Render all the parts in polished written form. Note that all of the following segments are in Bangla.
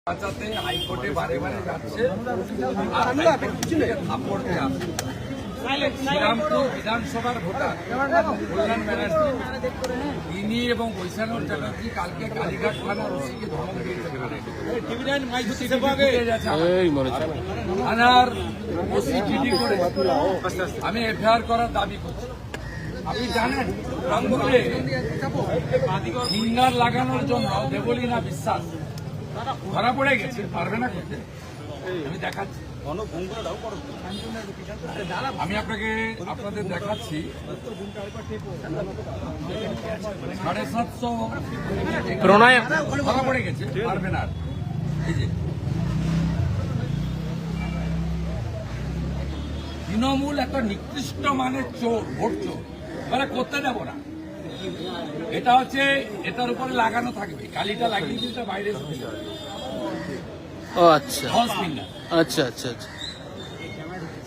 বাঁচাতে হাইকোর্টে বারে বারে যাচ্ছে শ্রীরামপুর বিধানসভার ভোটার কল্যাণ ব্যানার্জি তিনি এবং বৈশানুর চ্যাটার্জি কালকে কালীঘাট থানার ওসিকে ধমক দিয়েছে থানার ওসি জিডি করে আমি এফআইআর করার দাবি করছি। আপনি জানেন রংপুরে ফিঙ্গার লাগানোর জন্য দেবলীনা বিশ্বাস ধরা পড়ে গেছে, পারবে না করতে। আমি দেখাচ্ছি, আমি আপনাদের দেখাচ্ছি 750 ধরা পড়ে গেছে, পারবে না। এই যে তৃণমূল একটা নিকৃষ্ট মানের চোর, ভোট চোর, মানে করতে দেবো না। এটা হচ্ছে এটার উপরে লাগানো থাকবে, কালিটা লাগিয়ে দিয়ে বাইরে চলে যাবে। আচ্ছা আচ্ছা আচ্ছা আচ্ছা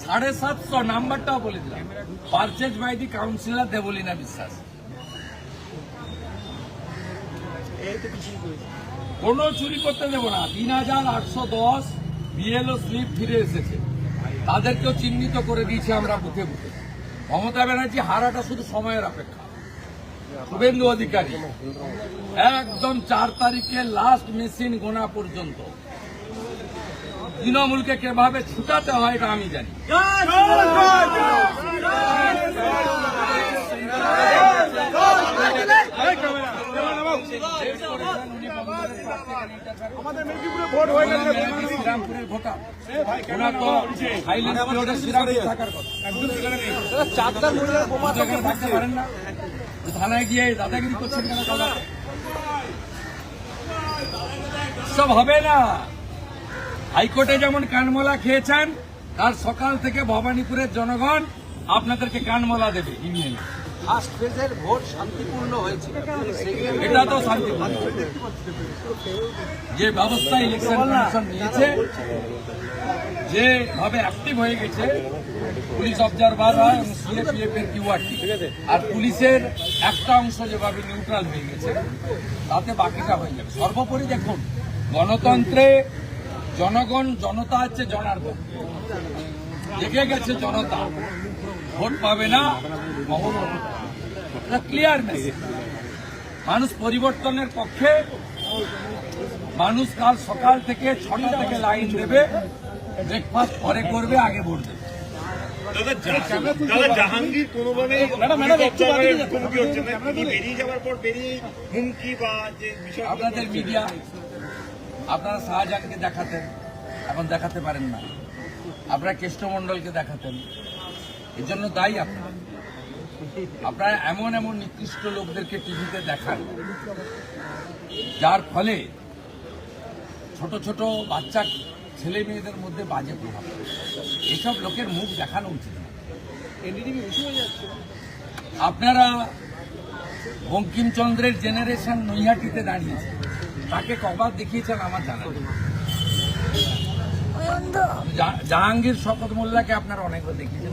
750 নাম্বারটাও বলে দিলাম, purchase by the councillor Debolina Biswas. কোনো চুরি করতে দেব না। 3810 বিএলও স্লিপ ফিরে এসেছে, তাদেরকেও চিহ্নিত করে দিয়েছি আমরা বুথে বুথে। মমতা ব্যানার্জি হারাটা শুধু সময়ের অপেক্ষা। শুভেন্দু অধিকারী একদম 4 তারিখে লাস্ট মেশিন গোনা পর্যন্ত তৃণমূলকে কিভাবে ছুটাতে হয় এটা আমি জানি। শ্রীরামপুরের ভোটার, ওনার তো হাইল্যান্ড পিরিয়ডের শ্রীরামপুর থাকার কথা, থাকতে পারেন না। থানায় গিয়ে দাদাগিরি করছেন কেন? সব হবে না। হাইকোর্টে যেমন কানমলা খেয়েছেন, তার সকাল থেকে ভবানীপুরের জনগণ আপনাদেরকে কানমলা দেবে। ফার্স্ট ফেজের ভোট শান্তিপূর্ণ হয়েছে, এটা তো শান্তিপূর্ণ। যে ব্যবস্থা ইলেকশন কমিশন নিয়েছে, যেভাবে অ্যাক্টিভ হয়ে গেছে পুলিশ অবজারভাররা এবং সিএপিএফ এর কিউআরটি, আর পুলিশের একটা অংশ যেভাবে নিউট্রাল হয়ে গেছে, তাতে বাকিটা হয়ে যাবে। সর্বোপরি দেখুন, গণতন্ত্রে জনগণ, জনতা হচ্ছে জনার্দন। দেখে গেছে জনতা, ভোট পাবে না ক্লিয়ার মেসেজ। মানুষ পরিবর্তনের পক্ষে, মানুষ কাল সকাল থেকে 6টা থেকে লাইন দেবে, ব্রেকফাস্ট পরে করবে, আগে ভোট দেবে। জাহাঙ্গীর কোনোভাবেই বেরিয়ে যাওয়ার পর হুমকি বা যে বিষয় আপনাদের মিডিয়া, আপনারা শাহজাহানকে দেখাতেন, এখন দেখাতে পারেন না। আপনারা কেষ্টমণ্ডলকে দেখাতেন, এর জন্য দায়ী আপনারা। আপনারা এমন এমন নিকৃষ্ট লোকদেরকে টিভিতে দেখান, যার ফলে ছোট ছোট বাচ্চা ছেলে মেয়েদের মধ্যে বাজে প্রভাব। এসব লোকের মুখ দেখানো উচিত না। আপনারা বঙ্কিমচন্দ্রের জেনারেশন নৈহাটিতে দাঁড়িয়েছে, তাকে কবার দেখিয়েছেন আমার জানা নেই। জাহাঙ্গীর শপথ মোল্লাকে আপনারা অনেকবার দেখিয়েছেন।